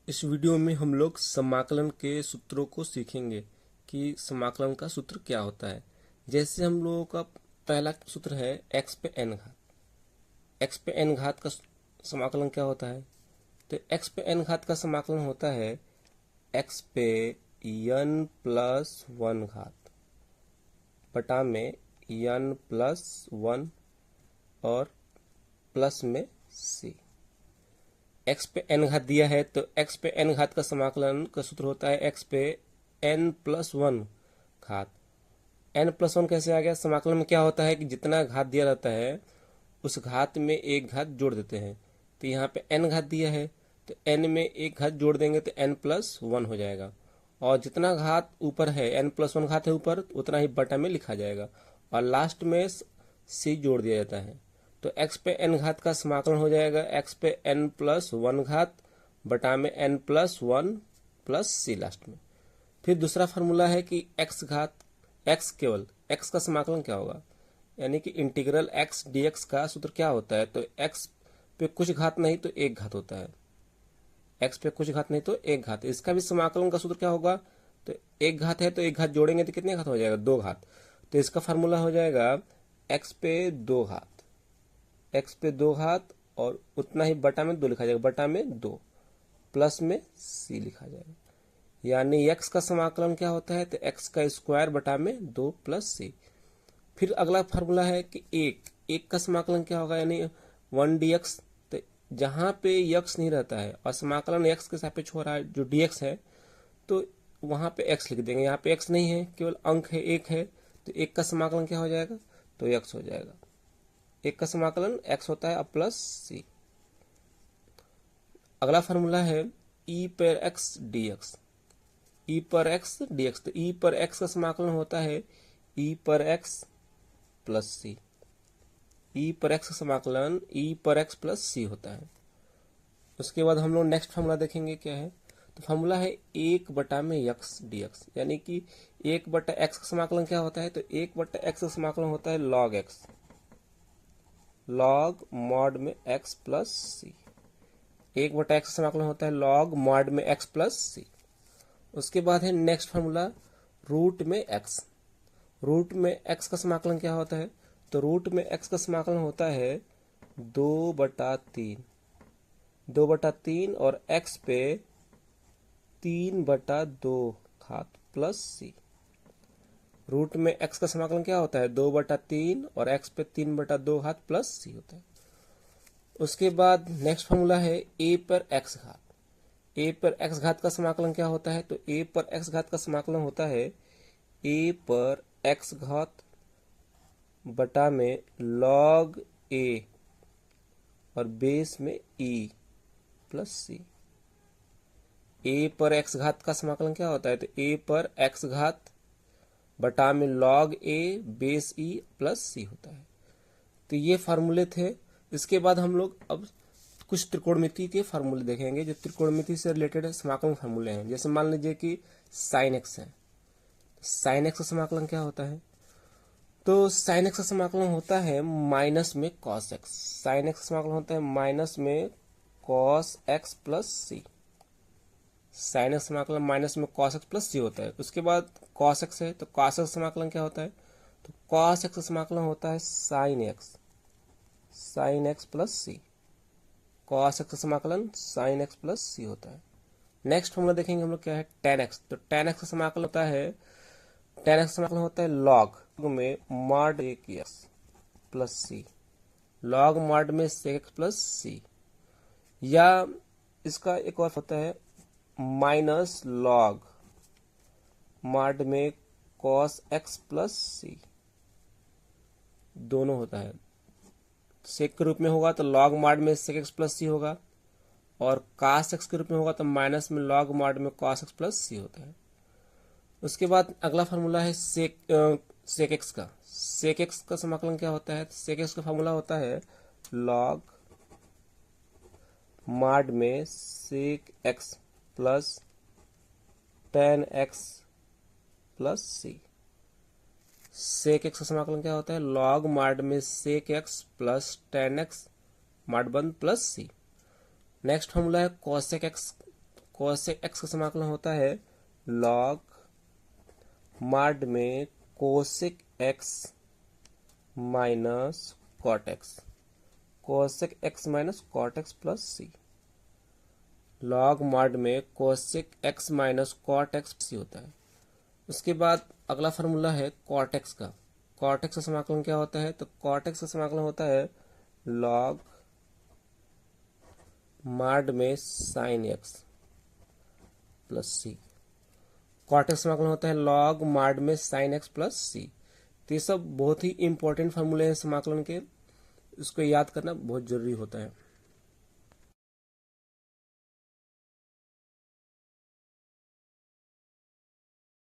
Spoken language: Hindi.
इस वीडियो में हम लोग समाकलन के सूत्रों को सीखेंगे कि समाकलन का सूत्र क्या होता है। जैसे हम लोगों का पहला सूत्र है x पे n घात। x पे n घात का समाकलन क्या होता है? तो x पे n घात का समाकलन होता है x पे n प्लस वन घात बटा में n प्लस वन और प्लस में c। x पे n घात दिया है तो x पे n घात का समाकलन का सूत्र होता है x पे n प्लस वन घात। n प्लस वन कैसे आ गया? समाकलन में क्या होता है कि जितना घात दिया रहता है उस घात में एक घात जोड़ देते हैं। तो यहाँ पे n घात दिया है तो n में एक घात जोड़ देंगे तो n प्लस वन हो जाएगा, और जितना घात ऊपर है n प्लस वन घात है ऊपर उतना ही बटा में लिखा जाएगा, और लास्ट में c जोड़ दिया जाता है। तो x पे n घात का समाकलन हो जाएगा x पे n प्लस वन घात बटा में n plus one plus c last में। फिर दूसरा फार्मूला है कि x घात x केवल x का समाकलन क्या होगा, यानी कि इंटीग्रल x dx का सूत्र क्या होता है? तो x पे कुछ घात नहीं तो एक घात होता है। x पे कुछ घात नहीं तो एक घात, इसका भी समाकलन का सूत्र क्या होगा? तो एक घात है तो एक घात जोड़ेंगे तो कितने घात हो जाएगा? दो घात। तो इसका फार्मूला हो जाएगा x पे दो घात, x पे दो घात और उतना ही बटा में दो लिखा जाएगा, बटा में दो प्लस में c लिखा जाएगा। यानी x का समाकलन क्या होता है? तो x का स्क्वायर बटा में दो प्लस c। फिर अगला फार्मूला है कि एक का समाकलन क्या होगा, यानी वन dx। तो जहाँ पे x नहीं रहता है और समाकलन x के सापेक्ष हो रहा है जो dx है, तो वहाँ पे x लिख देंगे। यहाँ पे x नहीं है, केवल अंक है, एक है, तो एक का समाकलन क्या हो जाएगा? तो x हो जाएगा। एक का समाकलन x होता है अब प्लस c। अगला फार्मूला है e पर x dx। e पर x dx, तो e पर x का समाकलन होता है e पर x प्लस c। e पर x का समाकलन e पर x प्लस c होता है। उसके बाद हम लोग नेक्स्ट फार्मूला देखेंगे क्या है। तो फार्मूला है एक बटा में x dx, यानी कि एक बटा x का समाकलन क्या होता है? तो एक बटा x का समाकलन होता है log x, लॉग मॉड में x प्लस सी। एक बटा x का समाकलन होता है लॉग मॉड में x प्लस सी। उसके बाद है नेक्स्ट फार्मूला रूट में x। रूट में x का समाकलन क्या होता है? तो रूट में x का समाकलन होता है दो बटा तीन, दो बटा तीन और x पे तीन बटा दो घात प्लस सी। रूट में x का समाकलन क्या होता है? दो बटा तीन और x पे तीन बटा दो घात प्लस सी होता है। उसके बाद नेक्स्ट फार्मूला है a पर x घात। a पर x घात का समाकलन क्या होता है? तो a पर x घात का समाकलन होता है a पर x घात बटा में log a और बेस में e प्लस c। a पर x घात का समाकलन क्या होता है? तो a पर x घात बटा में log a base e plus c होता है। तो ये फार्मूले थे। इसके बाद हम लोग अब कुछ त्रिकोणमिति के फार्मूले देखेंगे जो त्रिकोणमिति से रिलेटेड समाकलन फार्मूले हैं। जैसे मान लीजिए कि साइन एक्स है, साइन एक्स का समाकलन क्या होता है? तो साइन एक्स का समाकलन होता है माइनस में कॉस एक्स। साइन एक्स का समाकलन होता है माइनस में कॉस एक्स प्लस सी। साइन एक्स समाकलन माइनस में कॉस एक्स प्लस सी होता है। उसके बाद कॉस एक्स है तो कॉस एक्स समाकलन क्या होता है? तो कॉस एक्स समाकलन होता है sine X, sine X plus C. Cos X समाकलन साइन एक्स प्लस सी होता है। नेक्स्ट फॉर्मूला देखेंगे हम लोग क्या है? Tan X. तो टेन एक्स का समाकलन होता है, टेन एक्स समाकलन होता है लॉग में मॉड एक x plus C, log mod में सेक एक्स प्लस सी। या इसका एक और होता है माइनस लॉग मॉड में कॉस एक्स प्लस सी, दोनों होता है। सेक के रूप में होगा तो लॉग मॉड में सेक एक्स प्लस सी होगा, और कास एक्स के रूप में होगा तो माइनस में लॉग मॉड में कॉस एक्स प्लस सी होता है। उसके बाद अगला फार्मूला है सेक एक्स का। सेक एक्स का समाकलन क्या होता है? सेक एक्स का फार्मूला होता है लॉग मॉड में sec X plus tan X plus C. Sec X का समाकलन क्या होता है? लॉग मॉड में sec X plus tan X mod बन प्लस सी। नेक्स्ट फॉर्मूला है कॉसेक एक्स। कोसेक एक्स का समाकलन होता है लॉग मॉड में cosec X minus cot X, cosec X minus cot X plus C. Log mod में cosec X minus cot X C होता है। उसके बाद अगला फार्मूला है कॉट एक्स का। कॉट एक्स का समाकलन क्या होता है? तो कॉट एक्स का समाकलन होता है लॉग मॉड में साइन एक्स प्लस सी। कॉट एक्स समाकलन होता है लॉग मॉड में साइन एक्स प्लस सी। तो ये सब बहुत ही इंपॉर्टेंट फार्मूले हैं समाकलन के, इसको याद करना बहुत जरूरी होता है।